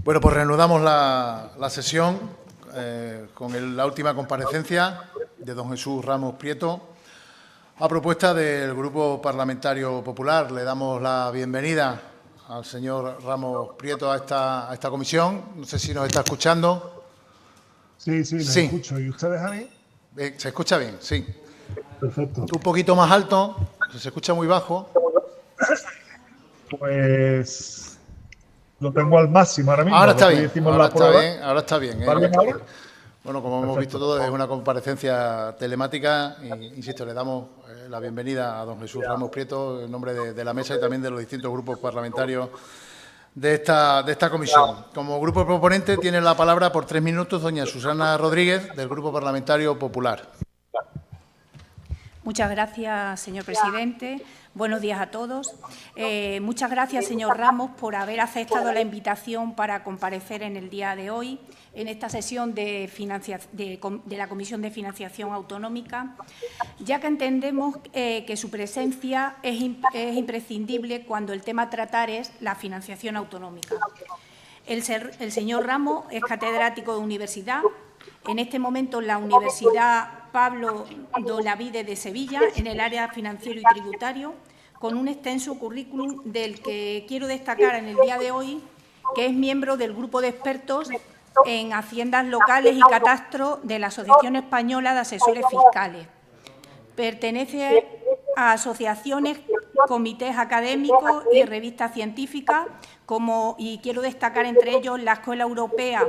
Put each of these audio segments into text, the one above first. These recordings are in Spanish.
Bueno, pues reanudamos la sesión con la última comparecencia de don Jesús Ramos Prieto. A propuesta del Grupo Parlamentario Popular, le damos la bienvenida al señor Ramos Prieto a esta comisión. No sé si nos está escuchando. Sí, les escucho. ¿Y ustedes a mí? Se escucha bien, sí. Perfecto. Un poquito más alto, se escucha muy bajo. Pues lo tengo al máximo ahora mismo. Ahora está bien, ahora está bien. ¿Vale ahora? Bueno, como hemos visto todos, es una comparecencia telemática e, insisto, le damos la bienvenida a don Jesús Ramos Prieto en nombre de la mesa y también de los distintos grupos parlamentarios de esta comisión. Como grupo proponente tiene la palabra por 3 minutos doña Susana Rodríguez, del Grupo Parlamentario Popular. Muchas gracias, señor presidente. Buenos días a todos. Muchas gracias, señor Ramos, por haber aceptado la invitación para comparecer en el día de hoy en esta sesión de la Comisión de Financiación Autonómica, ya que entendemos que su presencia es imprescindible cuando el tema a tratar es la financiación autonómica. El señor Ramos es catedrático de universidad, en este momento en la Universidad Pablo de Olavide de Sevilla, en el área financiero y tributario, con un extenso currículum del que quiero destacar en el día de hoy, que es miembro del grupo de expertos en haciendas locales y catastro de la Asociación Española de Asesores Fiscales. Pertenece a asociaciones, comités académicos y revistas científicas, y quiero destacar entre ellos la Escuela Europea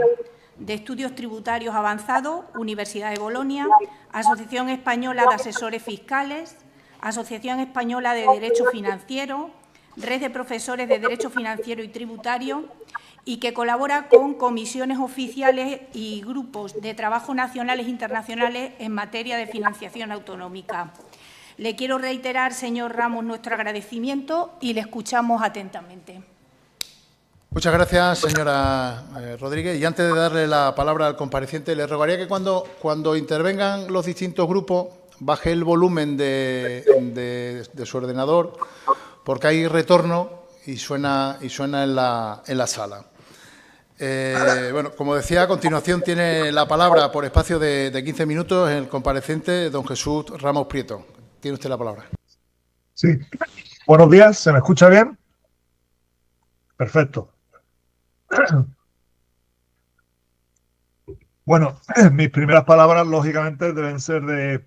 de Estudios Tributarios Avanzados, Universidad de Bolonia, Asociación Española de Asesores Fiscales, Asociación Española de Derecho Financiero, Red de Profesores de Derecho Financiero y Tributario, y que colabora con comisiones oficiales y grupos de trabajo nacionales e internacionales en materia de financiación autonómica. Le quiero reiterar, señor Ramos, nuestro agradecimiento y le escuchamos atentamente. Muchas gracias, señora Rodríguez. Y antes de darle la palabra al compareciente, le rogaría que cuando intervengan los distintos grupos baje el volumen de su ordenador, porque hay retorno y suena en la sala. Bueno, como decía, a continuación tiene la palabra por espacio de 15 minutos el compareciente don Jesús Ramos Prieto. Tiene usted la palabra. Sí. Buenos días, ¿se me escucha bien? Perfecto. Bueno, mis primeras palabras, lógicamente, deben ser de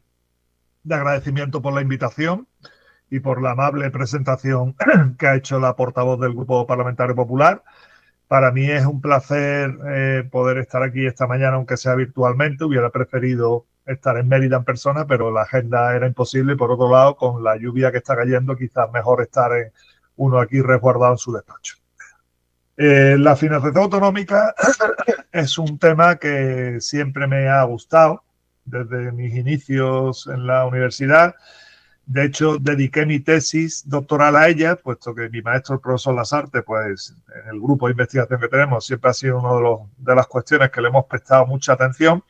agradecimiento por la invitación y por la amable presentación que ha hecho la portavoz del Grupo Parlamentario Popular. Para mí es un placer poder estar aquí esta mañana, aunque sea virtualmente. Hubiera preferido estar en Mérida en persona, pero la agenda era imposible. Por otro lado, con la lluvia que está cayendo, quizás mejor estar uno aquí resguardado en su despacho. La financiación autonómica es un tema que siempre me ha gustado desde mis inicios en la universidad. De hecho, dediqué mi tesis doctoral a ella, puesto que mi maestro, el profesor Lasarte, pues en el grupo de investigación que tenemos siempre ha sido una de las cuestiones que le hemos prestado mucha atención.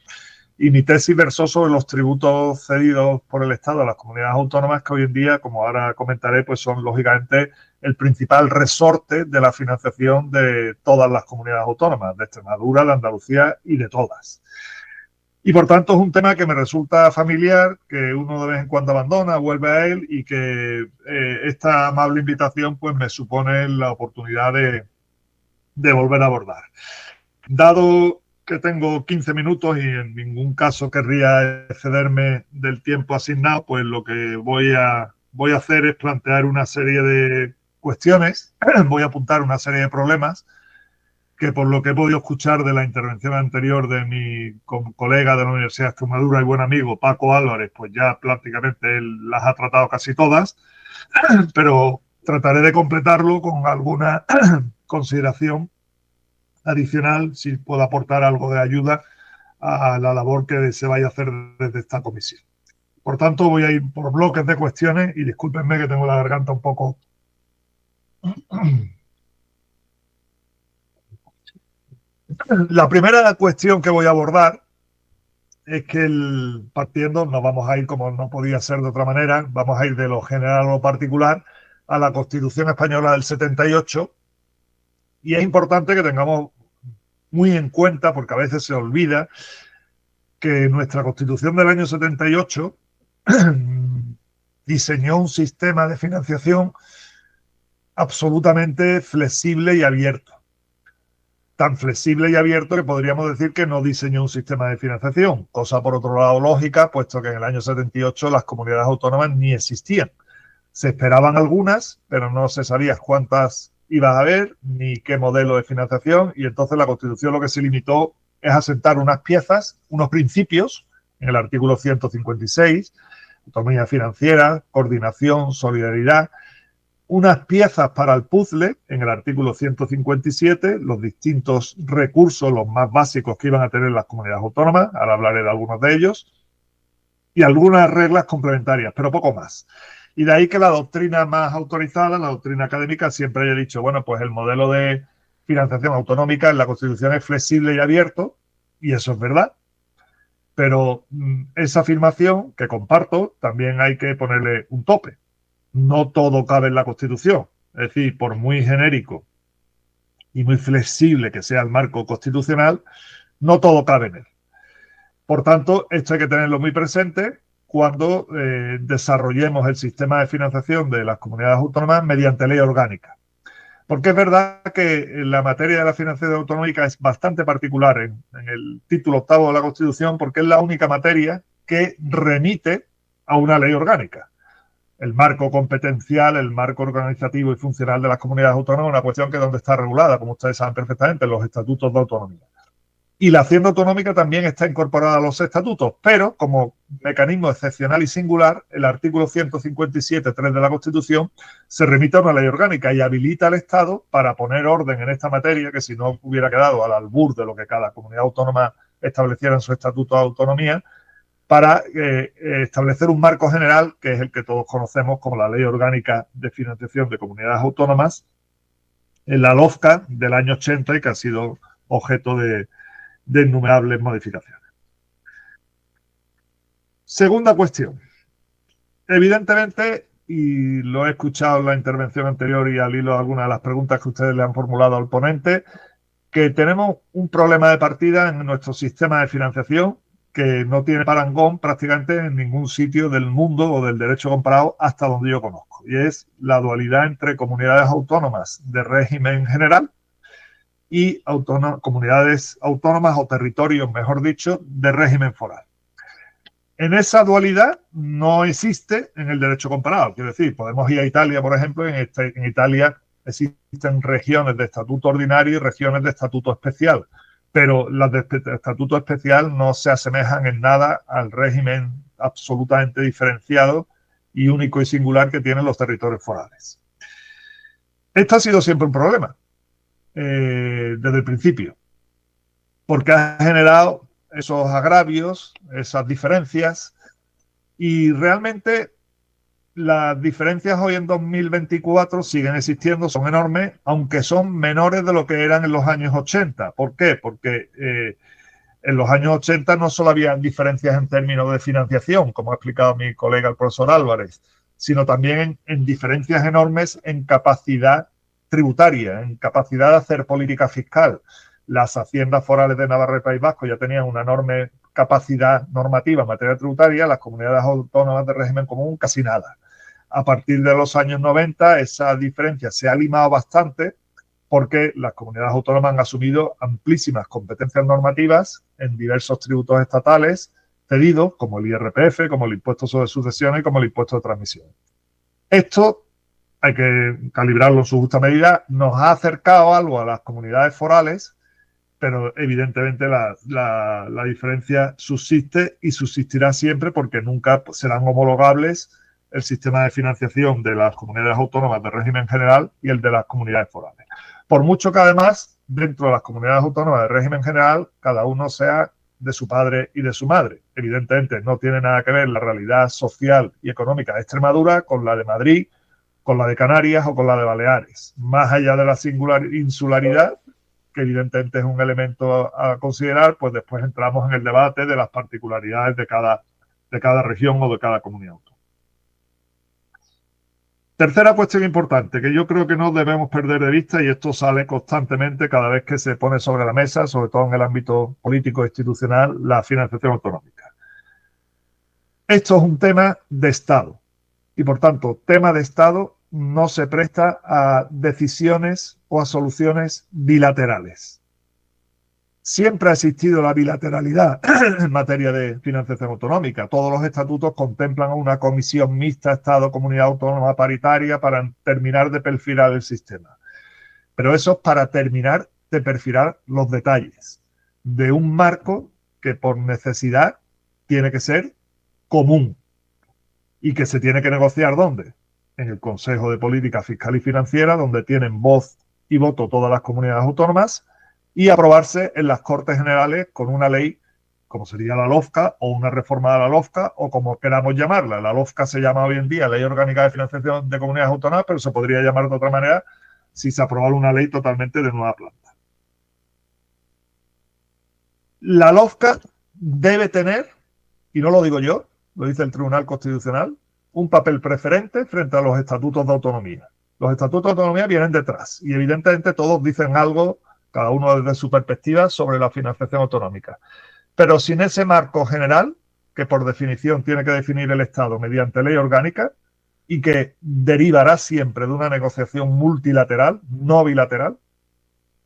Y mi tesis versó sobre los tributos cedidos por el Estado a las comunidades autónomas, que hoy en día, como ahora comentaré, pues son lógicamente el principal resorte de la financiación de todas las comunidades autónomas, de Extremadura, de Andalucía y de todas. Y por tanto es un tema que me resulta familiar, que uno de vez en cuando abandona, vuelve a él y que esta amable invitación pues me supone la oportunidad de volver a abordar. Dado que tengo 15 minutos y en ningún caso querría excederme del tiempo asignado, pues lo que voy a hacer es plantear una serie de cuestiones, voy a apuntar una serie de problemas que por lo que he podido escuchar de la intervención anterior de mi colega de la Universidad de Extremadura y buen amigo Paco Álvarez, pues ya prácticamente él las ha tratado casi todas, pero trataré de completarlo con alguna consideración adicional, si puedo aportar algo de ayuda a la labor que se vaya a hacer desde esta comisión. Por tanto, voy a ir por bloques de cuestiones y discúlpenme que tengo la garganta un poco... La primera cuestión que voy a abordar es que partiendo, nos vamos a ir, como no podía ser de otra manera, vamos a ir de lo general a lo particular, a la Constitución Española del 78, y es importante que tengamos muy en cuenta, porque a veces se olvida, que nuestra Constitución del año 78 diseñó un sistema de financiación absolutamente flexible y abierto. Tan flexible y abierto que podríamos decir que no diseñó un sistema de financiación, cosa por otro lado lógica, puesto que en el año 78 las comunidades autónomas ni existían. Se esperaban algunas, pero no se sabía cuántas iba a haber ni qué modelo de financiación, y entonces la Constitución lo que se limitó es a sentar unas piezas, unos principios, en el artículo 156, autonomía financiera, coordinación, solidaridad, unas piezas para el puzzle en el artículo 157, los distintos recursos, los más básicos que iban a tener las comunidades autónomas, ahora hablaré de algunos de ellos, y algunas reglas complementarias, pero poco más. Y de ahí que la doctrina más autorizada, la doctrina académica, siempre haya dicho, bueno, pues el modelo de financiación autonómica en la Constitución es flexible y abierto, y eso es verdad. Pero esa afirmación, que comparto, también hay que ponerle un tope. No todo cabe en la Constitución. Es decir, por muy genérico y muy flexible que sea el marco constitucional, no todo cabe en él. Por tanto, esto hay que tenerlo muy presente cuando desarrollemos el sistema de financiación de las comunidades autónomas mediante ley orgánica. Porque es verdad que la materia de la financiación autonómica es bastante particular en el título 8º de la Constitución, porque es la única materia que remite a una ley orgánica. El marco competencial, el marco organizativo y funcional de las comunidades autónomas es una cuestión que donde está regulada, como ustedes saben perfectamente, en los estatutos de autonomía. Y la hacienda autonómica también está incorporada a los estatutos, pero como mecanismo excepcional y singular, el artículo 157.3 de la Constitución se remite a una ley orgánica y habilita al Estado para poner orden en esta materia, que si no hubiera quedado al albur de lo que cada comunidad autónoma estableciera en su estatuto de autonomía, para establecer un marco general, que es el que todos conocemos como la Ley Orgánica de Financiación de Comunidades Autónomas, en la LOFCA del año 80 y que ha sido objeto de innumerables modificaciones. Segunda cuestión. Evidentemente, y lo he escuchado en la intervención anterior y al hilo de algunas de las preguntas que ustedes le han formulado al ponente, que tenemos un problema de partida en nuestro sistema de financiación que no tiene parangón prácticamente en ningún sitio del mundo o del derecho comparado hasta donde yo conozco. Y es la dualidad entre comunidades autónomas de régimen general y comunidades autónomas o territorios, mejor dicho, de régimen foral. En esa dualidad no existe en el derecho comparado. Quiero decir, podemos ir a Italia, por ejemplo, en Italia existen regiones de estatuto ordinario y regiones de estatuto especial, pero las de estatuto especial no se asemejan en nada al régimen absolutamente diferenciado y único y singular que tienen los territorios forales. Esto ha sido siempre un problema. Desde el principio, porque ha generado esos agravios, esas diferencias, y realmente las diferencias hoy en 2024 siguen existiendo, son enormes, aunque son menores de lo que eran en los años 80. ¿Por qué? Porque en los años 80 no solo había diferencias en términos de financiación, como ha explicado mi colega el profesor Álvarez, sino también en diferencias enormes en capacidad tributaria, en capacidad de hacer política fiscal. Las haciendas forales de Navarra y País Vasco ya tenían una enorme capacidad normativa en materia tributaria, las comunidades autónomas de régimen común casi nada. A partir de los años 90 esa diferencia se ha limado bastante porque las comunidades autónomas han asumido amplísimas competencias normativas en diversos tributos estatales cedidos, como el IRPF, como el impuesto sobre sucesiones y como el impuesto de transmisión. Esto hay que calibrarlo en su justa medida, nos ha acercado algo a las comunidades forales, pero evidentemente la diferencia subsiste y subsistirá siempre porque nunca serán homologables el sistema de financiación de las comunidades autónomas de régimen general y el de las comunidades forales. Por mucho que además, dentro de las comunidades autónomas de régimen general, cada uno sea de su padre y de su madre. Evidentemente no tiene nada que ver la realidad social y económica de Extremadura con la de Madrid, con la de Canarias o con la de Baleares. Más allá de la insularidad, que evidentemente es un elemento a considerar, pues después entramos en el debate de las particularidades de cada región o de cada comunidad autónoma. Tercera cuestión importante que yo creo que no debemos perder de vista, y esto sale constantemente cada vez que se pone sobre la mesa, sobre todo en el ámbito político e institucional, la financiación autonómica. Esto es un tema de Estado y, por tanto, tema de Estado no se presta a decisiones o a soluciones bilaterales. Siempre ha existido la bilateralidad en materia de financiación autonómica. Todos los estatutos contemplan una comisión mixta Estado-Comunidad Autónoma paritaria para terminar de perfilar el sistema. Pero eso es para terminar de perfilar los detalles de un marco que por necesidad tiene que ser común y que se tiene que negociar ¿dónde? En el Consejo de Política Fiscal y Financiera, donde tienen voz y voto todas las comunidades autónomas, y aprobarse en las Cortes Generales con una ley, como sería la LOFCA, o una reforma de la LOFCA, o como queramos llamarla. La LOFCA se llama hoy en día Ley Orgánica de Financiación de Comunidades Autónomas, pero se podría llamar de otra manera si se aprobara una ley totalmente de nueva planta. La LOFCA debe tener, y no lo digo yo, lo dice el Tribunal Constitucional, un papel preferente frente a los estatutos de autonomía. Los estatutos de autonomía vienen detrás y evidentemente todos dicen algo, cada uno desde su perspectiva, sobre la financiación autonómica. Pero sin ese marco general, que por definición tiene que definir el Estado mediante ley orgánica y que derivará siempre de una negociación multilateral, no bilateral,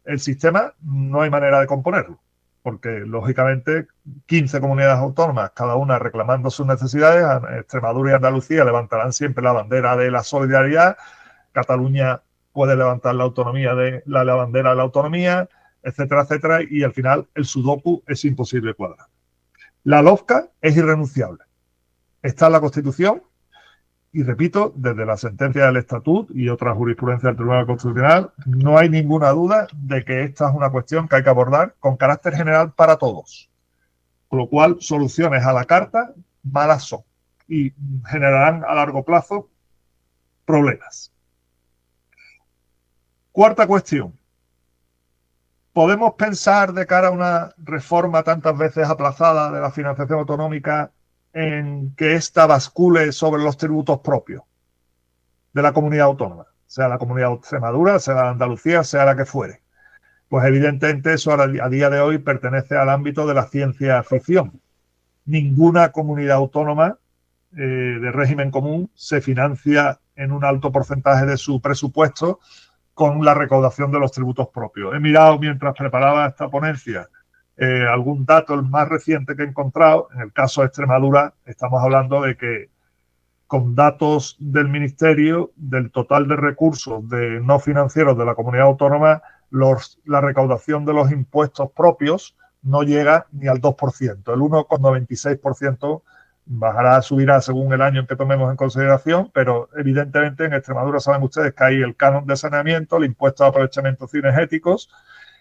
el sistema no hay manera de componerlo. Porque, lógicamente, 15 comunidades autónomas, cada una reclamando sus necesidades, Extremadura y Andalucía levantarán siempre la bandera de la solidaridad, Cataluña puede levantar la bandera de la autonomía, etcétera, etcétera, y al final el sudoku es imposible cuadrar. La LOFCA es irrenunciable. Está en la Constitución y, repito, desde la sentencia del Estatut y otra jurisprudencia del Tribunal Constitucional, no hay ninguna duda de que esta es una cuestión que hay que abordar con carácter general para todos. Con lo cual, soluciones a la carta malas son y generarán a largo plazo problemas. Cuarta cuestión. ¿Podemos pensar de cara a una reforma tantas veces aplazada de la financiación autonómica en que ésta bascule sobre los tributos propios de la comunidad autónoma? Sea la comunidad de Extremadura, sea la de Andalucía, sea la que fuere. Pues evidentemente eso a día de hoy pertenece al ámbito de la ciencia ficción. Ninguna comunidad autónoma de régimen común se financia en un alto porcentaje de su presupuesto con la recaudación de los tributos propios. He mirado mientras preparaba esta ponencia algún dato, el más reciente que he encontrado. En el caso de Extremadura estamos hablando de que con datos del Ministerio, del total de recursos no financieros de la comunidad autónoma, la recaudación de los impuestos propios no llega ni al 2%. El 1,96% bajará, subirá según el año en que tomemos en consideración, pero evidentemente en Extremadura saben ustedes que hay el canon de saneamiento, el impuesto de aprovechamientos cinegéticos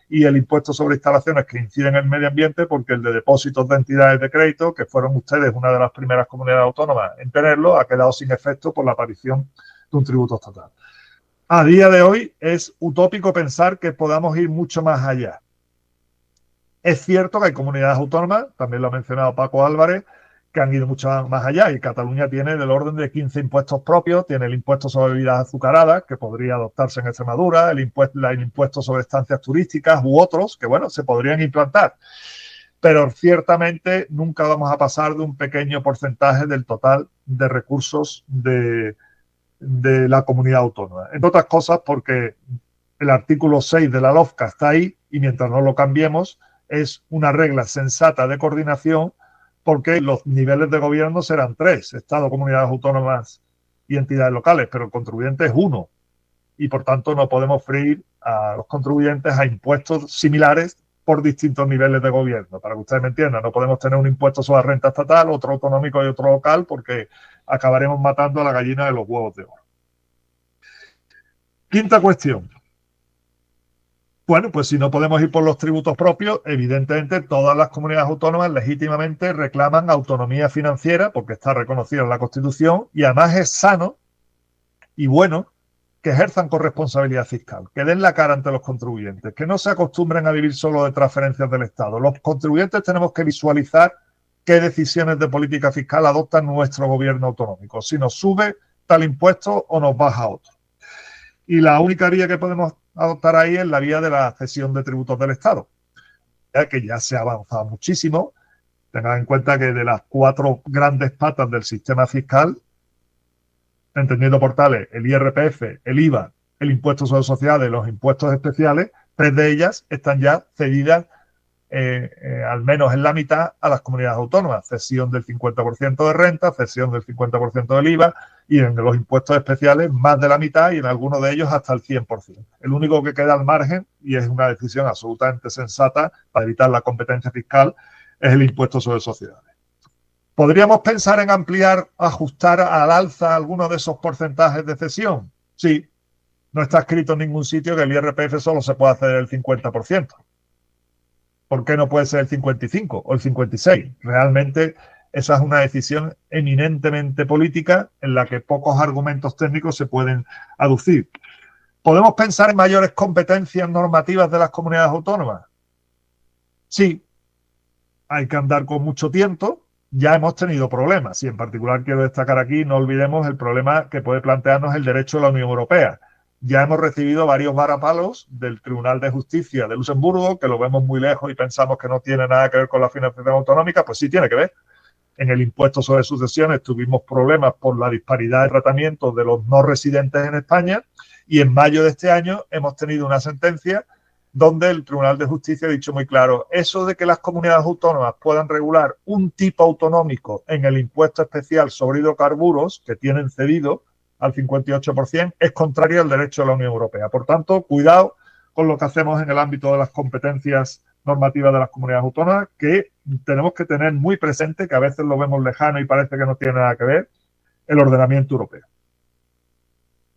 y el impuesto sobre instalaciones que inciden en el medio ambiente, porque el de depósitos de entidades de crédito, que fueron ustedes una de las primeras comunidades autónomas en tenerlo, ha quedado sin efecto por la aparición de un tributo estatal. A día de hoy es utópico pensar que podamos ir mucho más allá. Es cierto que hay comunidades autónomas, también lo ha mencionado Paco Álvarez, que han ido mucho más allá, y Cataluña tiene del orden de 15 impuestos propios, tiene el impuesto sobre bebidas azucaradas, que podría adoptarse en Extremadura, el impuesto sobre estancias turísticas u otros, que bueno, se podrían implantar. Pero ciertamente nunca vamos a pasar de un pequeño porcentaje del total de recursos de la comunidad autónoma. Entre otras cosas porque el artículo 6 de la LOFCA está ahí y mientras no lo cambiemos es una regla sensata de coordinación, porque los niveles de gobierno serán 3, Estado, comunidades autónomas y entidades locales, pero el contribuyente es 1 y por tanto no podemos freír a los contribuyentes a impuestos similares por distintos niveles de gobierno. Para que ustedes me entiendan, no podemos tener un impuesto sobre la renta estatal, otro autonómico y otro local, porque acabaremos matando a la gallina de los huevos de oro. Quinta cuestión. Bueno, pues si no podemos ir por los tributos propios, evidentemente todas las comunidades autónomas legítimamente reclaman autonomía financiera porque está reconocida en la Constitución y además es sano y bueno que ejerzan corresponsabilidad fiscal, que den la cara ante los contribuyentes, que no se acostumbren a vivir solo de transferencias del Estado. Los contribuyentes tenemos que visualizar qué decisiones de política fiscal adopta nuestro gobierno autonómico. Si nos sube tal impuesto o nos baja otro. Y la única vía que podemos adoptar ahí es la vía de la cesión de tributos del Estado, ya que ya se ha avanzado muchísimo. Tengan en cuenta que de las 4 grandes patas del sistema fiscal, entendiendo por tales el IRPF, el IVA, el impuesto sobre sociedades, los impuestos especiales, 3 de ellas están ya cedidas al menos en la mitad a las comunidades autónomas, cesión del 50% de renta, cesión del 50% del IVA y en los impuestos especiales más de la mitad y en algunos de ellos hasta el 100%. El único que queda al margen, y es una decisión absolutamente sensata para evitar la competencia fiscal, es el impuesto sobre sociedades. ¿Podríamos pensar en ampliar, ajustar al alza algunos de esos porcentajes de cesión? Sí, no está escrito en ningún sitio que el IRPF solo se pueda hacer el 50%. ¿Por qué no puede ser el 55 o el 56? Realmente esa es una decisión eminentemente política en la que pocos argumentos técnicos se pueden aducir. ¿Podemos pensar en mayores competencias normativas de las comunidades autónomas? Sí, hay que andar con mucho tiento. Ya hemos tenido problemas y en particular quiero destacar aquí, no olvidemos el problema que puede plantearnos el derecho de la Unión Europea. Ya hemos recibido varios varapalos del Tribunal de Justicia de Luxemburgo, que lo vemos muy lejos y pensamos que no tiene nada que ver con la financiación autonómica, pues sí tiene que ver. En el impuesto sobre sucesiones tuvimos problemas por la disparidad de tratamiento de los no residentes en España y en mayo de este año hemos tenido una sentencia donde el Tribunal de Justicia ha dicho muy claro, eso de que las comunidades autónomas puedan regular un tipo autonómico en el impuesto especial sobre hidrocarburos que tienen cedido al 58%, es contrario al derecho de la Unión Europea. Por tanto, cuidado con lo que hacemos en el ámbito de las competencias normativas de las comunidades autónomas, que tenemos que tener muy presente, que a veces lo vemos lejano y parece que no tiene nada que ver, el ordenamiento europeo.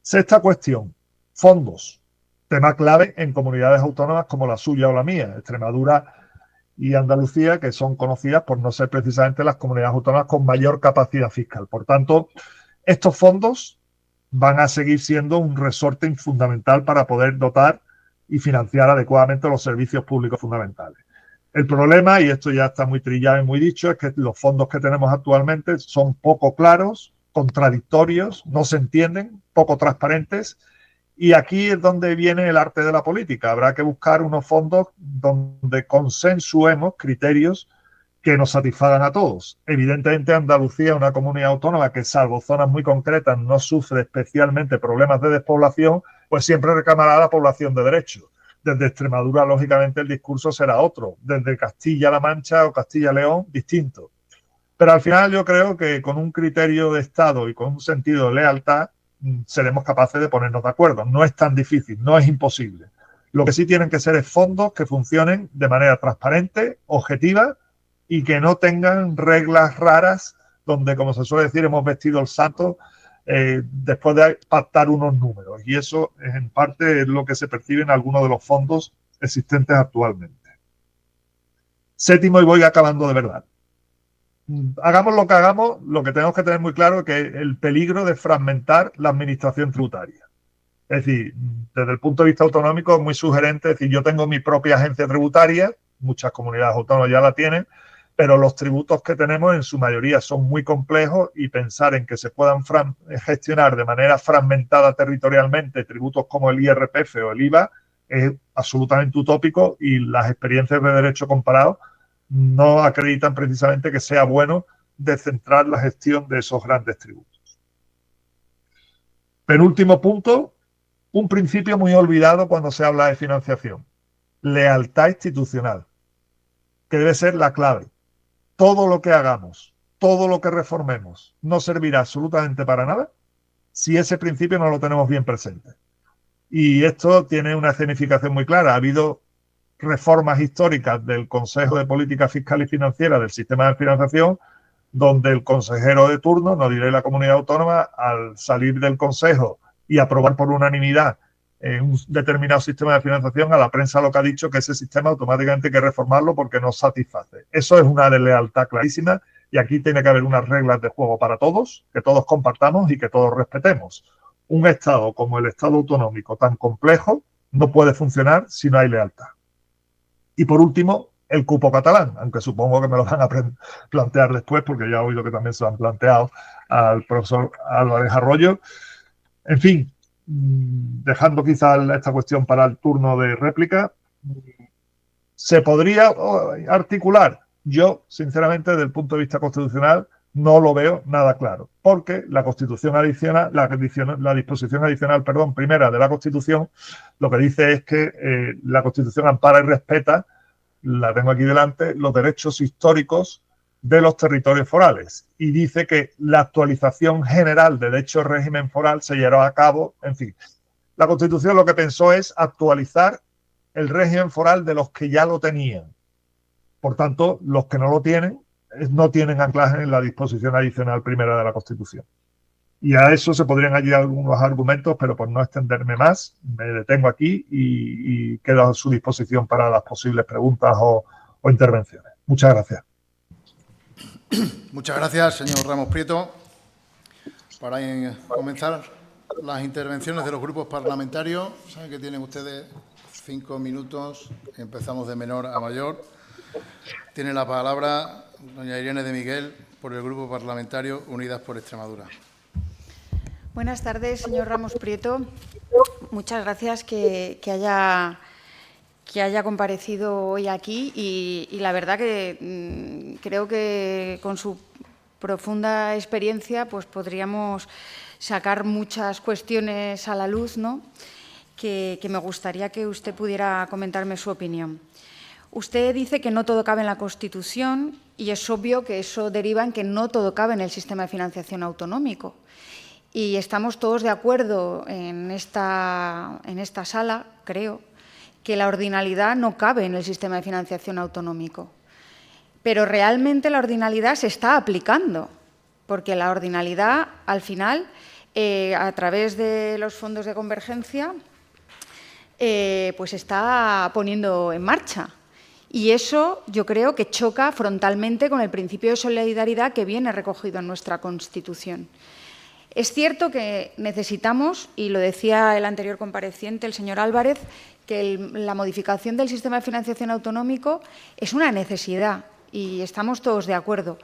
Sexta cuestión, fondos. Tema clave en comunidades autónomas como la suya o la mía, Extremadura y Andalucía, que son conocidas por no ser precisamente las comunidades autónomas con mayor capacidad fiscal. Por tanto, estos fondos van a seguir siendo un resorte fundamental para poder dotar y financiar adecuadamente los servicios públicos fundamentales. El problema, y esto ya está muy trillado y muy dicho, es que los fondos que tenemos actualmente son poco claros, contradictorios, no se entienden, poco transparentes, y aquí es donde viene el arte de la política. Habrá que buscar unos fondos donde consensuemos criterios que nos satisfagan a todos. Evidentemente, Andalucía es una comunidad autónoma que, salvo zonas muy concretas, no sufre especialmente problemas de despoblación, pues siempre reclamará a la población de derecho. Desde Extremadura, lógicamente, el discurso será otro. Desde Castilla-La Mancha o Castilla-León, distinto. Pero al final yo creo que con un criterio de Estado y con un sentido de lealtad seremos capaces de ponernos de acuerdo. No es tan difícil, no es imposible. Lo que sí tienen que ser es fondos que funcionen de manera transparente, objetiva, y que no tengan reglas raras donde, como se suele decir, hemos vestido el santo después de pactar unos números. Y eso, en parte, es lo que se percibe en algunos de los fondos existentes actualmente. Séptimo, y voy acabando de verdad. Hagamos lo que hagamos, lo que tenemos que tener muy claro es que el peligro de fragmentar la administración tributaria. Es decir, desde el punto de vista autonómico es muy sugerente, es decir, yo tengo mi propia agencia tributaria, muchas comunidades autónomas ya la tienen, pero los tributos que tenemos en su mayoría son muy complejos y pensar en que se puedan gestionar de manera fragmentada territorialmente tributos como el IRPF o el IVA es absolutamente utópico y las experiencias de derecho comparado no acreditan precisamente que sea bueno descentrar la gestión de esos grandes tributos. Penúltimo punto, un principio muy olvidado cuando se habla de financiación, lealtad institucional, que debe ser la clave. Todo lo que hagamos, todo lo que reformemos, no servirá absolutamente para nada si ese principio no lo tenemos bien presente. Y esto tiene una escenificación muy clara. Ha habido reformas históricas del Consejo de Política Fiscal y Financiera del sistema de financiación, donde el consejero de turno, no diré la comunidad autónoma, al salir del Consejo y aprobar por unanimidad un determinado sistema de financiación, a la prensa lo que ha dicho que ese sistema automáticamente hay que reformarlo porque no satisface. Eso es una deslealtad clarísima y aquí tiene que haber unas reglas de juego para todos, que todos compartamos y que todos respetemos. Un Estado como el Estado autonómico tan complejo no puede funcionar si no hay lealtad. Y por último, el cupo catalán, aunque supongo que me lo van a plantear después, porque ya he oído que también se lo han planteado al profesor Álvarez Arroyo. En fin, dejando quizá esta cuestión para el turno de réplica, ¿se podría articular? Yo, sinceramente, desde el punto de vista constitucional, no lo veo nada claro, porque la Constitución adicional, la disposición adicional, primera de la Constitución, lo que dice es que la Constitución ampara y respeta, la tengo aquí delante, los derechos históricos de los territorios forales, y dice que la actualización general de dicho régimen foral se llevará a cabo, en fin. La Constitución lo que pensó es actualizar el régimen foral de los que ya lo tenían. Por tanto, los que no lo tienen, no tienen anclaje en la disposición adicional primera de la Constitución. Y a eso se podrían añadir algunos argumentos, pero por no extenderme más, me detengo aquí y quedo a su disposición para las posibles preguntas o intervenciones. Muchas gracias. Muchas gracias, señor Ramos Prieto. Para comenzar las intervenciones de los grupos parlamentarios, saben que tienen ustedes 5 minutos, empezamos de menor a mayor. Tiene la palabra doña Irene de Miguel, por el Grupo Parlamentario Unidas por Extremadura. Buenas tardes, señor Ramos Prieto. Muchas gracias que haya comparecido hoy aquí y la verdad que creo que con su profunda experiencia pues podríamos sacar muchas cuestiones a la luz, ¿no? que me gustaría que usted pudiera comentarme su opinión. Usted dice que no todo cabe en la Constitución y es obvio que eso deriva en que no todo cabe en el sistema de financiación autonómico. Y estamos todos de acuerdo en esta sala, creo, que la ordinalidad no cabe en el sistema de financiación autonómico. Pero realmente la ordinalidad se está aplicando, porque la ordinalidad, al final, a través de los fondos de convergencia, pues se está poniendo en marcha. Y eso yo creo que choca frontalmente con el principio de solidaridad que viene recogido en nuestra Constitución. Es cierto que necesitamos, y lo decía el anterior compareciente, el señor Álvarez, que la modificación del sistema de financiación autonómico es una necesidad y estamos todos de acuerdo.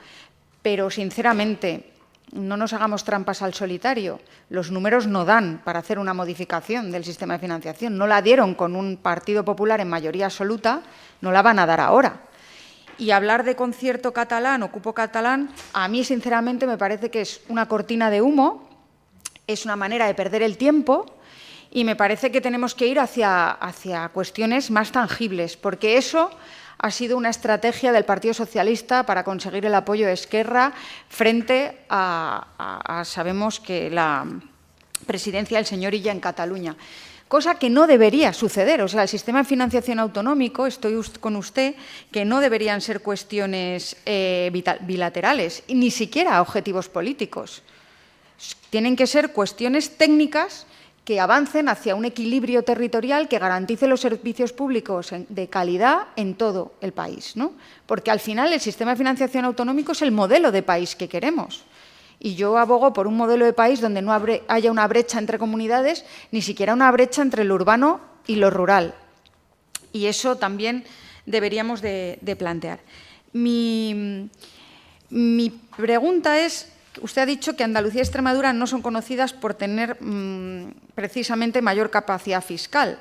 Pero, sinceramente, no nos hagamos trampas al solitario. Los números no dan para hacer una modificación del sistema de financiación. No la dieron con un Partido Popular en mayoría absoluta, no la van a dar ahora. Y hablar de concierto catalán o cupo catalán, a mí, sinceramente, me parece que es una cortina de humo, es una manera de perder el tiempo y me parece que tenemos que ir hacia cuestiones más tangibles, porque eso ha sido una estrategia del Partido Socialista para conseguir el apoyo de Esquerra frente a sabemos que la presidencia del señor Illa en Cataluña. Cosa que no debería suceder. O sea, el sistema de financiación autonómico, estoy con usted, que no deberían ser cuestiones bilaterales, ni siquiera objetivos políticos. Tienen que ser cuestiones técnicas que avancen hacia un equilibrio territorial que garantice los servicios públicos de calidad en todo el país, ¿no? Porque al final el sistema de financiación autonómico es el modelo de país que queremos. Y yo abogo por un modelo de país donde no haya una brecha entre comunidades, ni siquiera una brecha entre lo urbano y lo rural. Y eso también deberíamos de plantear. Mi pregunta es, usted ha dicho que Andalucía y Extremadura no son conocidas por tener precisamente mayor capacidad fiscal.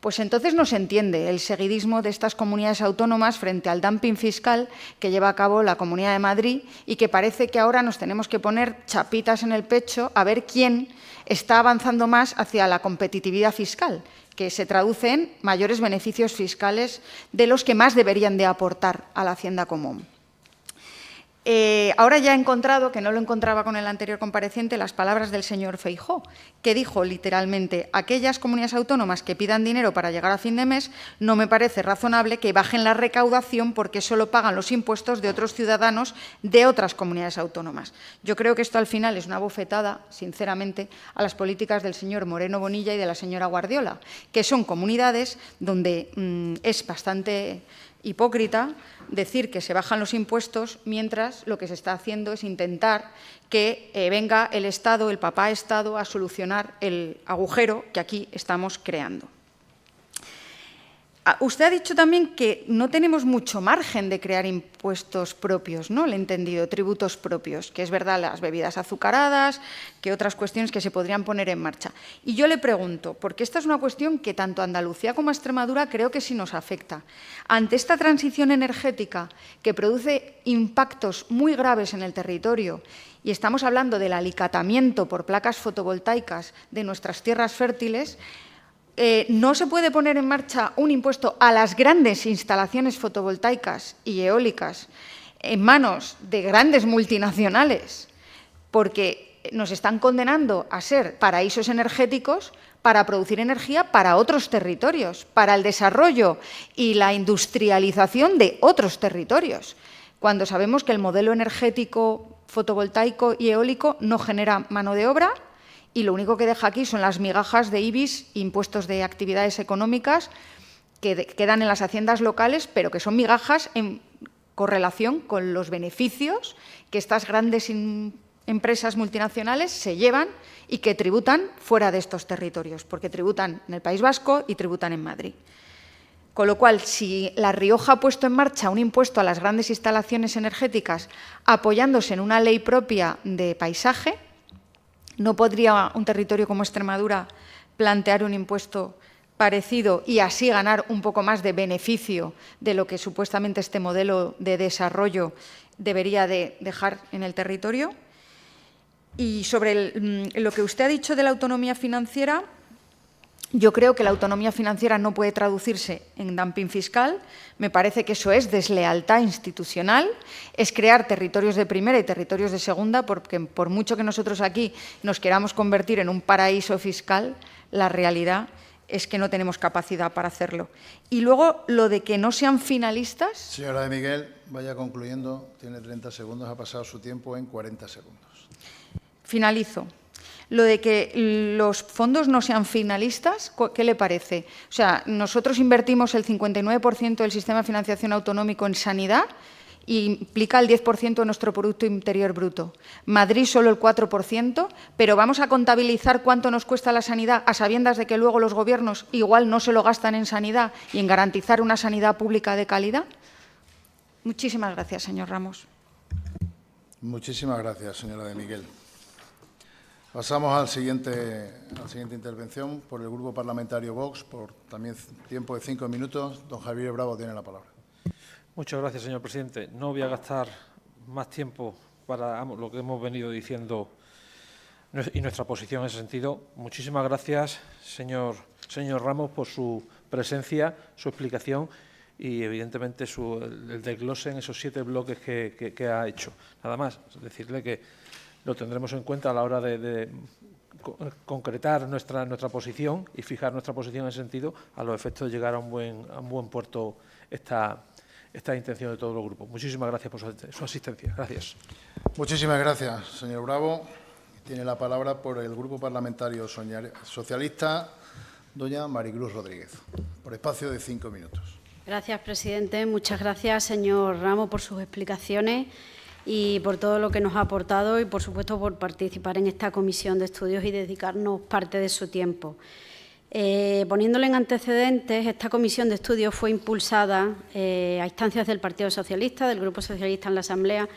Pues entonces no se entiende el seguidismo de estas comunidades autónomas frente al dumping fiscal que lleva a cabo la Comunidad de Madrid y que parece que ahora nos tenemos que poner chapitas en el pecho a ver quién está avanzando más hacia la competitividad fiscal, que se traduce en mayores beneficios fiscales de los que más deberían de aportar a la Hacienda común. Ahora ya he encontrado, que no lo encontraba con el anterior compareciente, las palabras del señor Feijóo, que dijo literalmente: aquellas comunidades autónomas que pidan dinero para llegar a fin de mes, no me parece razonable que bajen la recaudación porque solo pagan los impuestos de otros ciudadanos de otras comunidades autónomas. Yo creo que esto al final es una bofetada, sinceramente, a las políticas del señor Moreno Bonilla y de la señora Guardiola, que son comunidades donde es bastante hipócrita decir que se bajan los impuestos mientras lo que se está haciendo es intentar que venga el Estado, el papá Estado, a solucionar el agujero que aquí estamos creando. Usted ha dicho también que no tenemos mucho margen de crear impuestos propios, ¿no? Le he entendido, tributos propios, que es verdad, las bebidas azucaradas, que otras cuestiones que se podrían poner en marcha. Y yo le pregunto, porque esta es una cuestión que tanto a Andalucía como a Extremadura creo que sí nos afecta. Ante esta transición energética que produce impactos muy graves en el territorio, y estamos hablando del alicatamiento por placas fotovoltaicas de nuestras tierras fértiles, no se puede poner en marcha un impuesto a las grandes instalaciones fotovoltaicas y eólicas en manos de grandes multinacionales, porque nos están condenando a ser paraísos energéticos para producir energía para otros territorios, para el desarrollo y la industrialización de otros territorios, cuando sabemos que el modelo energético fotovoltaico y eólico no genera mano de obra y lo único que deja aquí son las migajas de IBIs, impuestos de actividades económicas, que quedan en las haciendas locales, pero que son migajas en correlación con los beneficios que estas grandes empresas multinacionales se llevan y que tributan fuera de estos territorios, porque tributan en el País Vasco y tributan en Madrid. Con lo cual, si La Rioja ha puesto en marcha un impuesto a las grandes instalaciones energéticas apoyándose en una ley propia de paisaje, ¿no podría un territorio como Extremadura plantear un impuesto parecido y así ganar un poco más de beneficio de lo que supuestamente este modelo de desarrollo debería de dejar en el territorio? Y sobre lo que usted ha dicho de la autonomía financiera, yo creo que la autonomía financiera no puede traducirse en dumping fiscal. Me parece que eso es deslealtad institucional, es crear territorios de primera y territorios de segunda, porque por mucho que nosotros aquí nos queramos convertir en un paraíso fiscal, la realidad es que no tenemos capacidad para hacerlo. Y luego, lo de que no sean finalistas. Señora de Miguel, vaya concluyendo. Tiene 30 segundos, ha pasado su tiempo en 40 segundos. Finalizo. Lo de que los fondos no sean finalistas, ¿qué le parece? O sea, nosotros invertimos el 59% del sistema de financiación autonómico en sanidad y implica el 10% de nuestro Producto Interior Bruto. Madrid solo el 4%, pero vamos a contabilizar cuánto nos cuesta la sanidad a sabiendas de que luego los gobiernos igual no se lo gastan en sanidad y en garantizar una sanidad pública de calidad. Muchísimas gracias, señor Ramos. Muchísimas gracias, señora de Miguel. Pasamos a la siguiente intervención por el Grupo Parlamentario Vox, por también tiempo de 5 minutos. Don Javier Bravo tiene la palabra. Muchas gracias, señor presidente. No voy a gastar más tiempo para lo que hemos venido diciendo y nuestra posición en ese sentido. Muchísimas gracias, señor Ramos, por su presencia, su explicación y, evidentemente, el desglose en esos 7 bloques que ha hecho. Nada más, decirle que lo tendremos en cuenta a la hora de concretar nuestra posición y fijar nuestra posición en ese sentido a los efectos de llegar a un buen puerto esta intención de todos los grupos. Muchísimas gracias por su asistencia. Gracias. Muchísimas gracias, señor Bravo. Tiene la palabra por el Grupo Parlamentario Socialista, doña Maricruz Rodríguez, por espacio de 5 minutos. Gracias, presidente. Muchas gracias, señor Ramos, por sus explicaciones y por todo lo que nos ha aportado y, por supuesto, por participar en esta comisión de estudios y dedicarnos parte de su tiempo. Poniéndole en antecedentes, esta comisión de estudios fue impulsada a instancias del Partido Socialista, del Grupo Socialista en la Asamblea,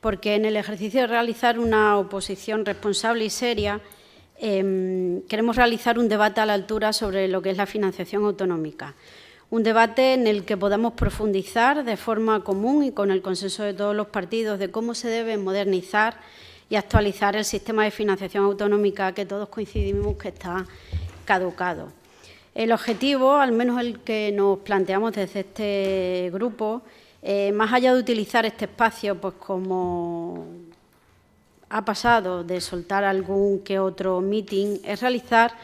porque en el ejercicio de realizar una oposición responsable y seria, queremos realizar un debate a la altura sobre lo que es la financiación autonómica. Un debate en el que podamos profundizar de forma común y con el consenso de todos los partidos de cómo se debe modernizar y actualizar el sistema de financiación autonómica que todos coincidimos que está caducado. El objetivo, al menos el que nos planteamos desde este grupo, más allá de utilizar este espacio pues como ha pasado de soltar algún que otro meeting, es realizar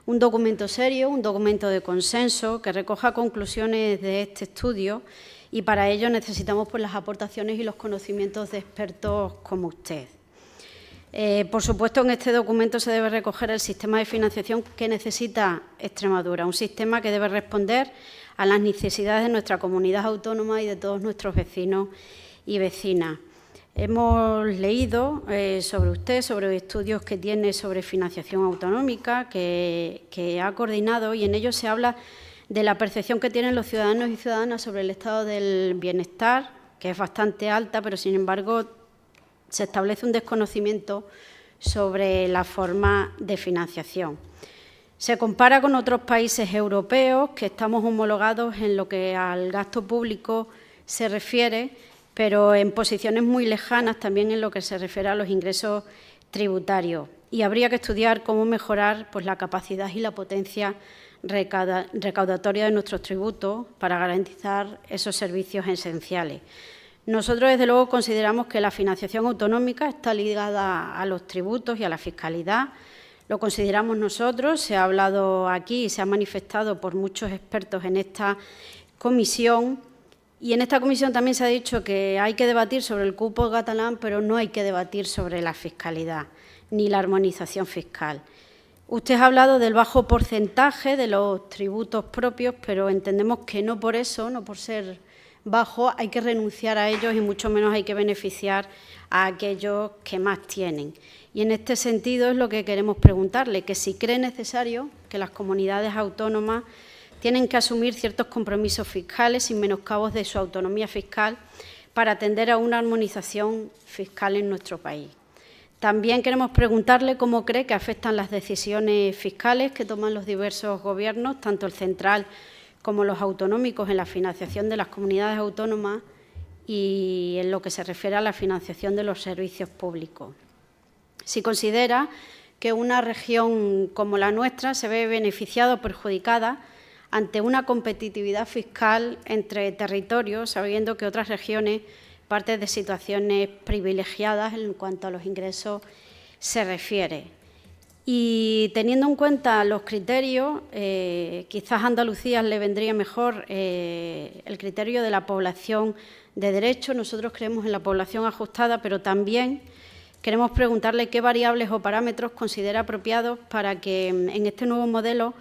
un documento serio, un documento de consenso que recoja conclusiones de este estudio y para ello necesitamos pues, las aportaciones y los conocimientos de expertos como usted. Por supuesto, en este documento se debe recoger el sistema de financiación que necesita Extremadura, un sistema que debe responder a las necesidades de nuestra comunidad autónoma y de todos nuestros vecinos y vecinas. Hemos leído sobre usted, sobre estudios que tiene sobre financiación autonómica, que ha coordinado y en ellos se habla de la percepción que tienen los ciudadanos y ciudadanas sobre el estado del bienestar, que es bastante alta, pero sin embargo se establece un desconocimiento sobre la forma de financiación. Se compara con otros países europeos que estamos homologados en lo que al gasto público se refiere, pero en posiciones muy lejanas también en lo que se refiere a los ingresos tributarios. Y habría que estudiar cómo mejorar pues, la capacidad y la potencia recaudatoria de nuestros tributos para garantizar esos servicios esenciales. Nosotros, desde luego, consideramos que la financiación autonómica está ligada a los tributos y a la fiscalidad. Lo consideramos nosotros, se ha hablado aquí y se ha manifestado por muchos expertos en esta comisión. Y en esta comisión también se ha dicho que hay que debatir sobre el cupo catalán, pero no hay que debatir sobre la fiscalidad ni la armonización fiscal. Usted ha hablado del bajo porcentaje de los tributos propios, pero entendemos que no por eso, no por ser bajo, hay que renunciar a ellos y mucho menos hay que beneficiar a aquellos que más tienen. Y en este sentido es lo que queremos preguntarle, que si cree necesario que las comunidades autónomas tienen que asumir ciertos compromisos fiscales sin menoscabos de su autonomía fiscal para atender a una armonización fiscal en nuestro país. También queremos preguntarle cómo cree que afectan las decisiones fiscales que toman los diversos gobiernos, tanto el central como los autonómicos, en la financiación de las comunidades autónomas y en lo que se refiere a la financiación de los servicios públicos. Si considera que una región como la nuestra se ve beneficiada o perjudicada ante una competitividad fiscal entre territorios, sabiendo que otras regiones parten de situaciones privilegiadas en cuanto a los ingresos se refiere. Y teniendo en cuenta los criterios, quizás a Andalucía le vendría mejor el criterio de la población de derecho. Nosotros creemos en la población ajustada, pero también queremos preguntarle qué variables o parámetros considera apropiados para que en este nuevo modelo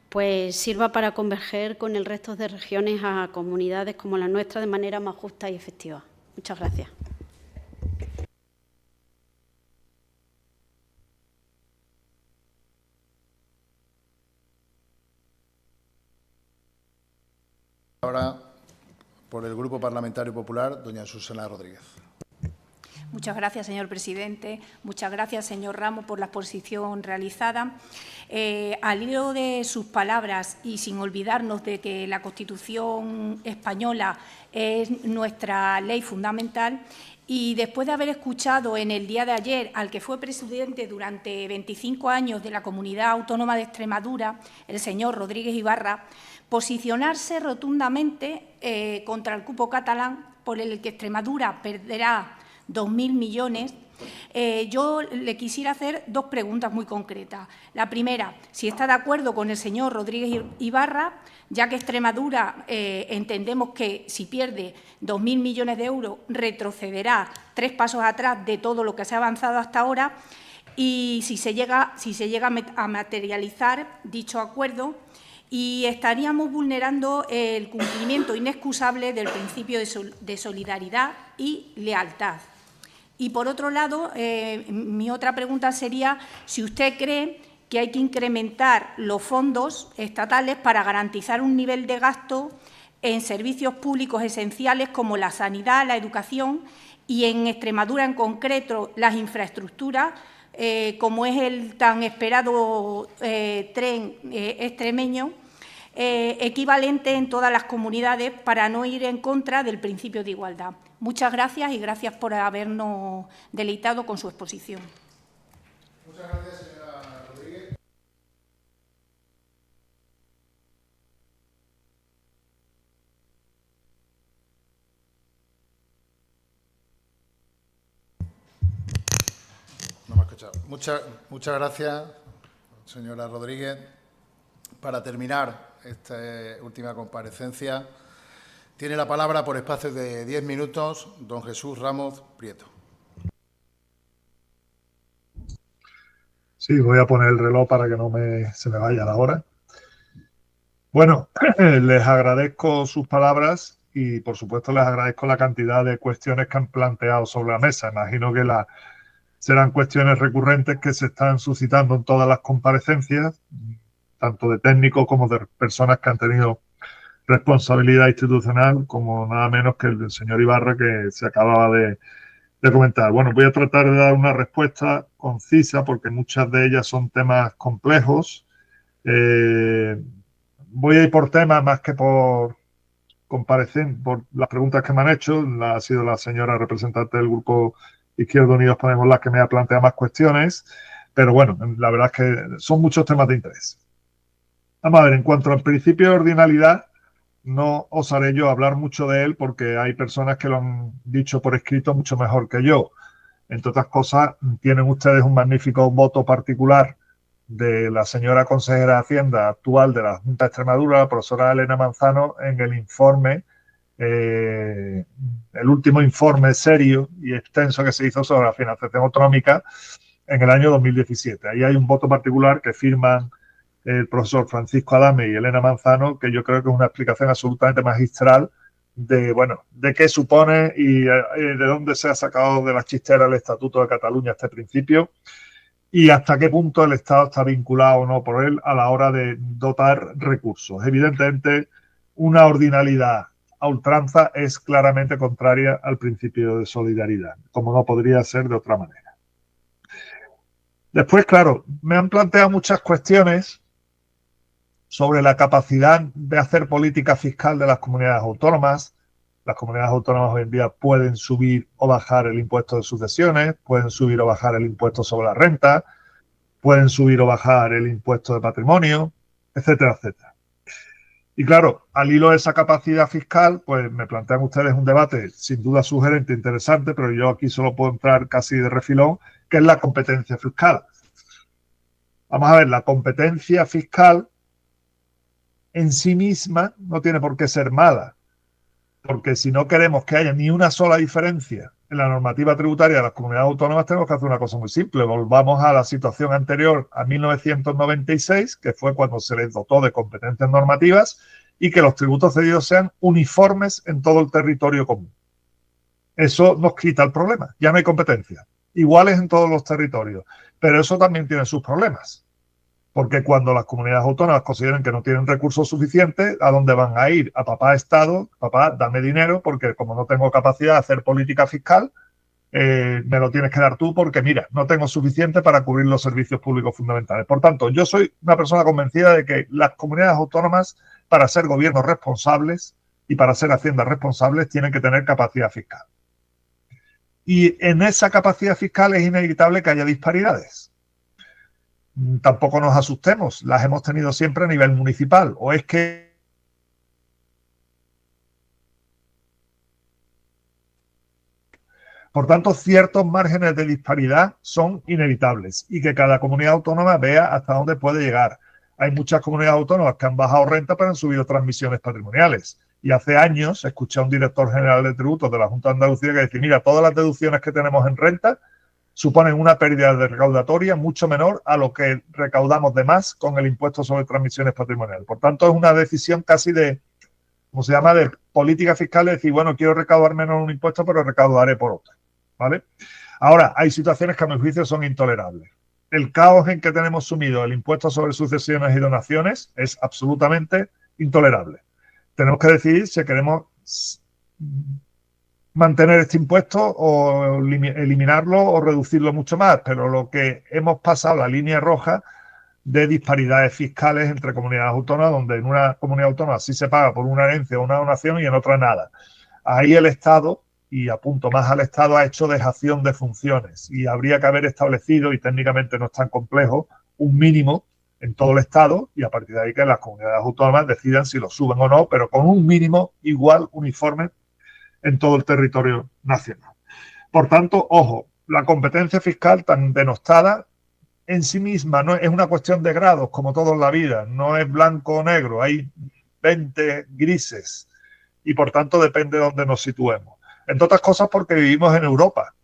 pues sirva para converger con el resto de regiones a comunidades como la nuestra de manera más justa y efectiva. Muchas gracias. Ahora, por el Grupo Parlamentario Popular, doña Susana Rodríguez. Muchas gracias, señor presidente. Muchas gracias, señor Ramos, por la exposición realizada. Al hilo de sus palabras y sin olvidarnos de que la Constitución española es nuestra ley fundamental, y después de haber escuchado en el día de ayer al que fue presidente durante 25 años de la Comunidad Autónoma de Extremadura, el señor Rodríguez Ibarra, posicionarse rotundamente contra el cupo catalán por el que Extremadura perderá 2.000 millones, yo le quisiera hacer dos preguntas muy concretas. La primera, si está de acuerdo con el señor Rodríguez Ibarra, ya que Extremadura entendemos que si pierde 2.000 millones de euros retrocederá 3 pasos atrás de todo lo que se ha avanzado hasta ahora, y si se llega a materializar dicho acuerdo, y estaríamos vulnerando el cumplimiento inexcusable del principio de solidaridad y lealtad. Y, por otro lado, mi otra pregunta sería si usted cree que hay que incrementar los fondos estatales para garantizar un nivel de gasto en servicios públicos esenciales como la sanidad, la educación y, en Extremadura en concreto, las infraestructuras, como es el tan esperado tren extremeño, equivalente en todas las comunidades para no ir en contra del principio de igualdad. Muchas gracias y gracias por habernos deleitado con su exposición. Muchas gracias, señora Rodríguez. No me ha escuchado. Muchas gracias, señora Rodríguez. Para terminar esta última comparecencia, tiene la palabra por espacio de 10 minutos don Jesús Ramos Prieto. Sí, voy a poner el reloj para que no se me vaya la hora. Bueno, les agradezco sus palabras y, por supuesto, les agradezco la cantidad de cuestiones que han planteado sobre la mesa. Imagino que serán cuestiones recurrentes que se están suscitando en todas las comparecencias, tanto de técnicos como de personas que han tenido responsabilidad institucional, como nada menos que el del señor Ibarra, que se acababa de comentar. Bueno, voy a tratar de dar una respuesta concisa porque muchas de ellas son temas complejos. Voy a ir por temas más que por por las preguntas que me han hecho. Ha sido la señora representante del Grupo Izquierda Unidos Podemos la que me ha planteado más cuestiones, pero bueno, la verdad es que son muchos temas de interés. Vamos a ver, en cuanto al principio de ordinalidad, no osaré yo hablar mucho de él porque hay personas que lo han dicho por escrito mucho mejor que yo. Entre otras cosas, tienen ustedes un magnífico voto particular de la señora consejera de Hacienda actual de la Junta de Extremadura, la profesora Elena Manzano, en el informe, el último informe serio y extenso que se hizo sobre la financiación autonómica en el año 2017. Ahí hay un voto particular que firman el profesor Francisco Adame y Elena Manzano, que yo creo que es una explicación absolutamente magistral de, bueno, de qué supone y de dónde se ha sacado de la chistera el Estatuto de Cataluña este principio y hasta qué punto el Estado está vinculado o no por él a la hora de dotar recursos. Evidentemente, una ordinalidad a ultranza es claramente contraria al principio de solidaridad, como no podría ser de otra manera. Después, claro, me han planteado muchas cuestiones sobre la capacidad de hacer política fiscal de las comunidades autónomas. Las comunidades autónomas hoy en día pueden subir o bajar el impuesto de sucesiones, pueden subir o bajar el impuesto sobre la renta, pueden subir o bajar el impuesto de patrimonio, etcétera, etcétera. Y claro, al hilo de esa capacidad fiscal, pues me plantean ustedes un debate sin duda sugerente, interesante, pero yo aquí solo puedo entrar casi de refilón, que es la competencia fiscal. Vamos a ver, la competencia fiscal en sí misma no tiene por qué ser mala, porque si no queremos que haya ni una sola diferencia en la normativa tributaria de las comunidades autónomas, tenemos que hacer una cosa muy simple. Volvamos a la situación anterior a 1996, que fue cuando se les dotó de competencias normativas y que los tributos cedidos sean uniformes en todo el territorio común. Eso nos quita el problema. Ya no hay competencia. Iguales en todos los territorios. Pero eso también tiene sus problemas. Porque cuando las comunidades autónomas consideren que no tienen recursos suficientes, ¿a dónde van a ir? A papá Estado, papá, dame dinero, porque como no tengo capacidad de hacer política fiscal, me lo tienes que dar tú porque, mira, no tengo suficiente para cubrir los servicios públicos fundamentales. Por tanto, yo soy una persona convencida de que las comunidades autónomas, para ser gobiernos responsables y para ser haciendas responsables, tienen que tener capacidad fiscal. Y en esa capacidad fiscal es inevitable que haya disparidades. Tampoco nos asustemos, las hemos tenido siempre a nivel municipal. O es que por tanto, ciertos márgenes de disparidad son inevitables y que cada comunidad autónoma vea hasta dónde puede llegar. Hay muchas comunidades autónomas que han bajado renta pero han subido transmisiones patrimoniales. Y hace años escuché a un director general de tributos de la Junta de Andalucía que decía, mira, todas las deducciones que tenemos en renta suponen una pérdida de recaudatoria mucho menor a lo que recaudamos de más con el impuesto sobre transmisiones patrimoniales. Por tanto, es una decisión casi de, ¿cómo se llama?, de política fiscal, de decir, bueno, quiero recaudar menos un impuesto, pero recaudaré por otro, ¿vale? Ahora, hay situaciones que a mi juicio son intolerables. El caos en que tenemos sumido el impuesto sobre sucesiones y donaciones es absolutamente intolerable. Tenemos que decidir si queremos mantener este impuesto o eliminarlo o reducirlo mucho más, pero lo que hemos pasado la línea roja de disparidades fiscales entre comunidades autónomas, donde en una comunidad autónoma sí se paga por una herencia o una donación y en otra nada. Ahí el Estado, y apunto más al Estado, ha hecho dejación de funciones y habría que haber establecido, y técnicamente no es tan complejo, un mínimo en todo el Estado y a partir de ahí que las comunidades autónomas decidan si lo suben o no, pero con un mínimo igual, uniforme, en todo el territorio nacional. Por tanto, ojo, la competencia fiscal tan denostada en sí misma no es una cuestión de grados, como todo en la vida, no es blanco o negro, hay 20 grises y por tanto depende de dónde nos situemos. Entre otras cosas porque vivimos en Europa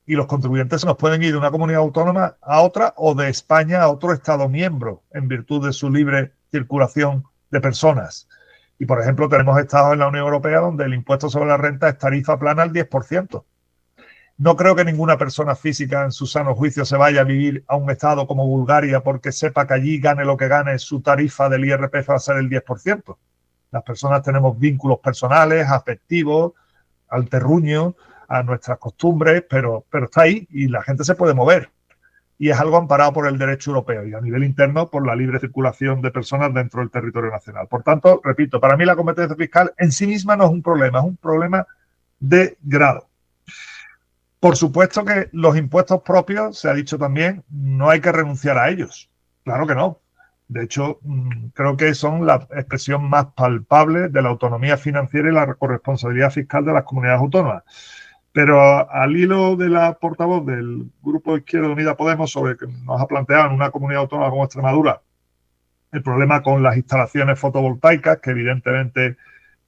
y los contribuyentes se nos pueden ir de una comunidad autónoma a otra o de España a otro Estado miembro en virtud de su libre circulación de personas. Y, por ejemplo, tenemos estados en la Unión Europea donde el impuesto sobre la renta es tarifa plana al 10%. No creo que ninguna persona física en su sano juicio se vaya a vivir a un estado como Bulgaria porque sepa que allí, gane lo que gane, su tarifa del IRPF va a ser el 10%. Las personas tenemos vínculos personales, afectivos, al terruño, a nuestras costumbres, pero está ahí y la gente se puede mover. Y es algo amparado por el derecho europeo y a nivel interno por la libre circulación de personas dentro del territorio nacional. Por tanto, repito, para mí la competencia fiscal en sí misma no es un problema de grado. Por supuesto que los impuestos propios, se ha dicho también, no hay que renunciar a ellos. Claro que no. De hecho, creo que son la expresión más palpable de la autonomía financiera y la corresponsabilidad fiscal de las comunidades autónomas. Pero al hilo de la portavoz del Grupo Izquierda Unida Podemos, sobre que nos ha planteado en una comunidad autónoma como Extremadura el problema con las instalaciones fotovoltaicas, que evidentemente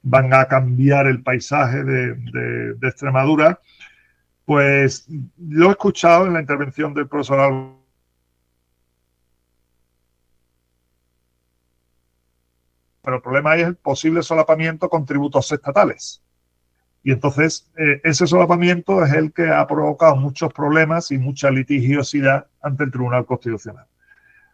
van a cambiar el paisaje de Extremadura, pues lo he escuchado en la intervención del profesor Álvaro. Pero el problema ahí es el posible solapamiento con tributos estatales. Y entonces ese solapamiento es el que ha provocado muchos problemas y mucha litigiosidad ante el Tribunal Constitucional.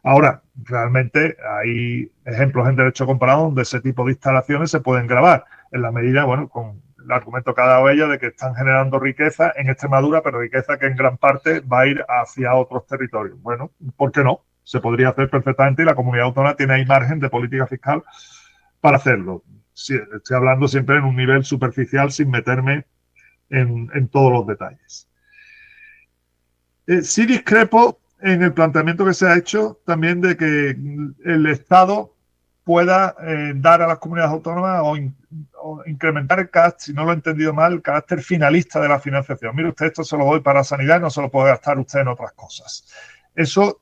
Ahora, realmente hay ejemplos en derecho comparado donde ese tipo de instalaciones se pueden gravar, en la medida, bueno, con el argumento que ha dado ella de que están generando riqueza en Extremadura, pero riqueza que en gran parte va a ir hacia otros territorios. Bueno, ¿por qué no? Se podría hacer perfectamente y la comunidad autónoma tiene ahí margen de política fiscal para hacerlo. Sí, estoy hablando siempre en un nivel superficial sin meterme en todos los detalles. Sí discrepo en el planteamiento que se ha hecho también de que el Estado pueda dar a las comunidades autónomas o incrementar el carácter, si no lo he entendido mal, el carácter finalista de la financiación. Mire usted, esto se lo doy para sanidad, no se lo puede gastar usted en otras cosas. Eso,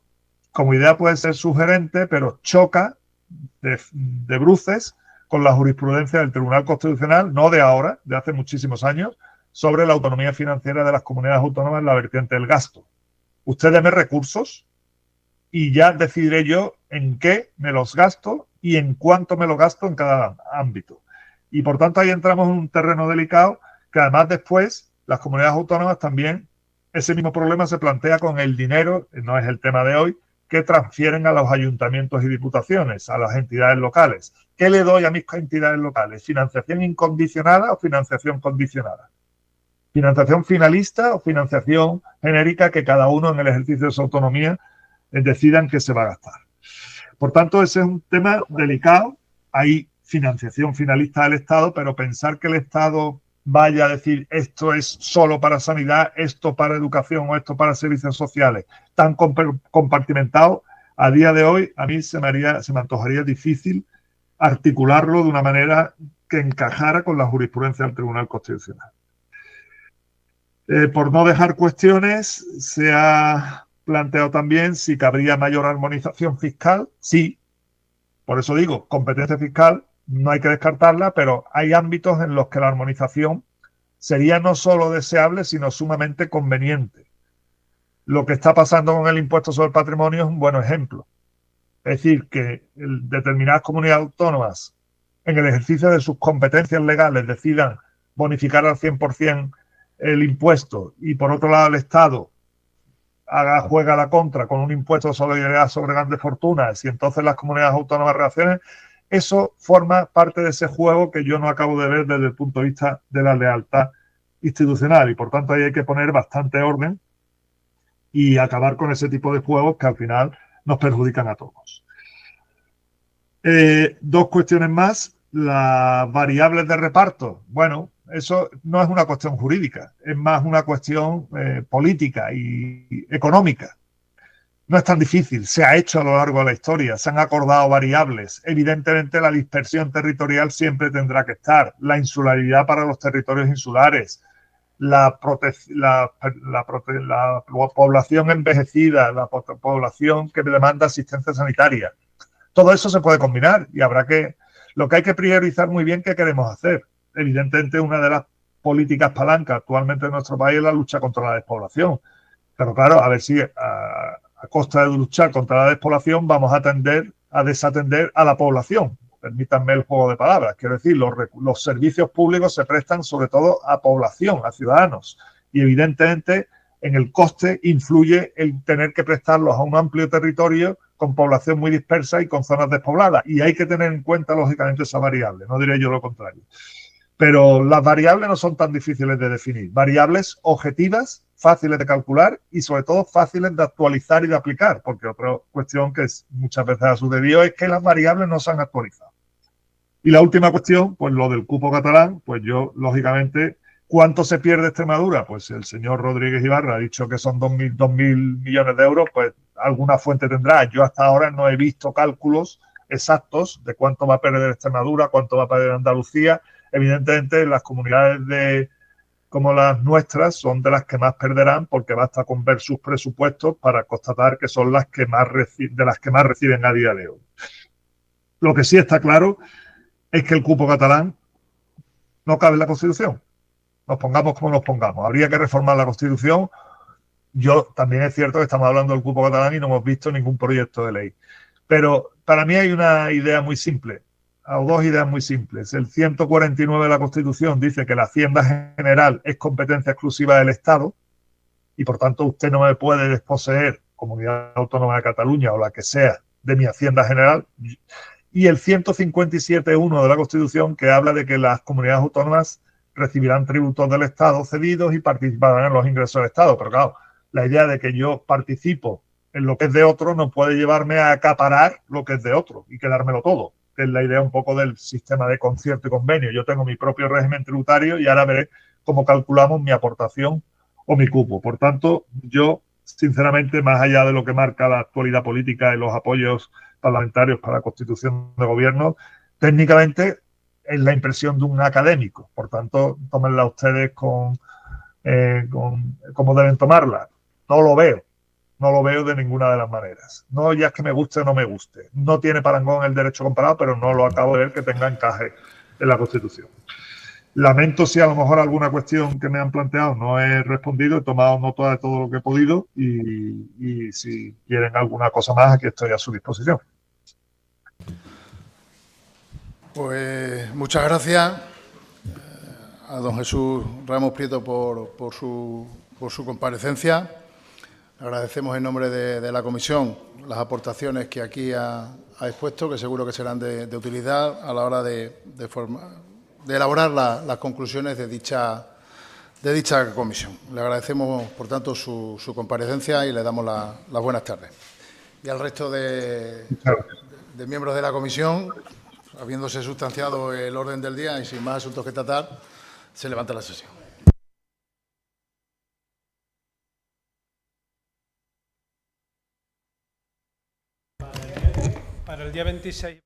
como idea, puede ser sugerente, pero choca de bruces con la jurisprudencia del Tribunal Constitucional, no de ahora, de hace muchísimos años, sobre la autonomía financiera de las comunidades autónomas en la vertiente del gasto. Usted deme recursos y ya decidiré yo en qué me los gasto y en cuánto me los gasto en cada ámbito. Y por tanto ahí entramos en un terreno delicado que además después las comunidades autónomas también, ese mismo problema se plantea con el dinero, no es el tema de hoy, que transfieren a los ayuntamientos y diputaciones, a las entidades locales. ¿Qué le doy a mis entidades locales? ¿Financiación incondicionada o financiación condicionada? ¿Financiación finalista o financiación genérica que cada uno en el ejercicio de su autonomía decidan que se va a gastar? Por tanto, ese es un tema delicado. Hay financiación finalista del Estado, pero pensar que el Estado vaya a decir esto es solo para sanidad, esto para educación o esto para servicios sociales, tan compartimentado, a día de hoy a mí se me antojaría difícil articularlo de una manera que encajara con la jurisprudencia del Tribunal Constitucional. Por no dejar cuestiones, se ha planteado también si cabría mayor armonización fiscal. Sí, por eso digo, competencia fiscal no hay que descartarla, pero hay ámbitos en los que la armonización sería no solo deseable, sino sumamente conveniente. Lo que está pasando con el impuesto sobre el patrimonio es un buen ejemplo. Es decir, que determinadas comunidades autónomas, en el ejercicio de sus competencias legales, decidan bonificar al 100% el impuesto y, por otro lado, el Estado juega la contra con un impuesto de solidaridad sobre grandes fortunas y entonces las comunidades autónomas reaccionen. Eso forma parte de ese juego que yo no acabo de ver desde el punto de vista de la lealtad institucional y por tanto ahí hay que poner bastante orden y acabar con ese tipo de juegos que al final nos perjudican a todos. Dos cuestiones más. Las variables de reparto. Bueno, eso no es una cuestión jurídica, es más una cuestión política y económica. No es tan difícil, se ha hecho a lo largo de la historia, se han acordado variables. Evidentemente la dispersión territorial siempre tendrá que estar, la insularidad para los territorios insulares, la población envejecida, la población que demanda asistencia sanitaria. Todo eso se puede combinar y habrá que... Lo que hay que priorizar muy bien qué queremos hacer. Evidentemente una de las políticas palancas actualmente en nuestro país es la lucha contra la despoblación. Pero claro, a ver si a costa de luchar contra la despoblación vamos a tender a desatender a la población. Permítanme el juego de palabras. Quiero decir, los servicios públicos se prestan sobre todo a población, a ciudadanos. Y evidentemente en el coste influye el tener que prestarlos a un amplio territorio con población muy dispersa y con zonas despobladas. Y hay que tener en cuenta, lógicamente, esa variable. No diré yo lo contrario. Pero las variables no son tan difíciles de definir. Variables objetivas, fáciles de calcular y, sobre todo, fáciles de actualizar y de aplicar. Porque otra cuestión que muchas veces ha sucedido es que las variables no se han actualizado. Y la última cuestión, pues lo del cupo catalán, pues yo, lógicamente, ¿cuánto se pierde Extremadura? Pues el señor Rodríguez Ibarra ha dicho que son 2.000 millones de euros, pues alguna fuente tendrá. Yo hasta ahora no he visto cálculos exactos de cuánto va a perder Extremadura, cuánto va a perder Andalucía. Evidentemente, las comunidades como las nuestras son de las que más perderán, porque basta con ver sus presupuestos para constatar que son las que más de las que más reciben a día de hoy. Lo que sí está claro es que el cupo catalán no cabe en la Constitución. Nos pongamos como nos pongamos. Habría que reformar la Constitución. También es cierto que estamos hablando del cupo catalán y no hemos visto ningún proyecto de ley. Pero para mí hay una idea muy simple, o dos ideas muy simples. El 149 de la Constitución dice que la Hacienda General es competencia exclusiva del Estado y, por tanto, usted no me puede desposeer, Comunidad Autónoma de Cataluña o la que sea, de mi Hacienda General. Y el 157.1 de la Constitución, que habla de que las comunidades autónomas recibirán tributos del Estado cedidos y participarán en los ingresos del Estado. Pero claro, la idea de que yo participo en lo que es de otro no puede llevarme a acaparar lo que es de otro y quedármelo todo, que es la idea un poco del sistema de concierto y convenio. Yo tengo mi propio régimen tributario y ahora veré cómo calculamos mi aportación o mi cupo. Por tanto, yo, sinceramente, más allá de lo que marca la actualidad política y los apoyos parlamentarios para la constitución de gobierno, técnicamente es la impresión de un académico. Por tanto, tómenla ustedes con cómo deben tomarla. No lo veo de ninguna de las maneras. No ya es que me guste o no me guste. No tiene parangón el derecho comparado, pero no lo acabo de ver que tenga encaje en la Constitución. Lamento si a lo mejor alguna cuestión que me han planteado no he respondido, he tomado nota de todo lo que he podido y si quieren alguna cosa más, aquí estoy a su disposición. Pues muchas gracias a don Jesús Ramos Prieto por su comparecencia. Agradecemos en nombre de la comisión las aportaciones que aquí ha expuesto, que seguro que serán de utilidad a la hora de elaborar las conclusiones de dicha comisión. Le agradecemos, por tanto, su comparecencia y le damos las buenas tardes. Y al resto de miembros de la comisión, habiéndose sustanciado el orden del día y sin más asuntos que tratar, se levanta la sesión. Para el día 26.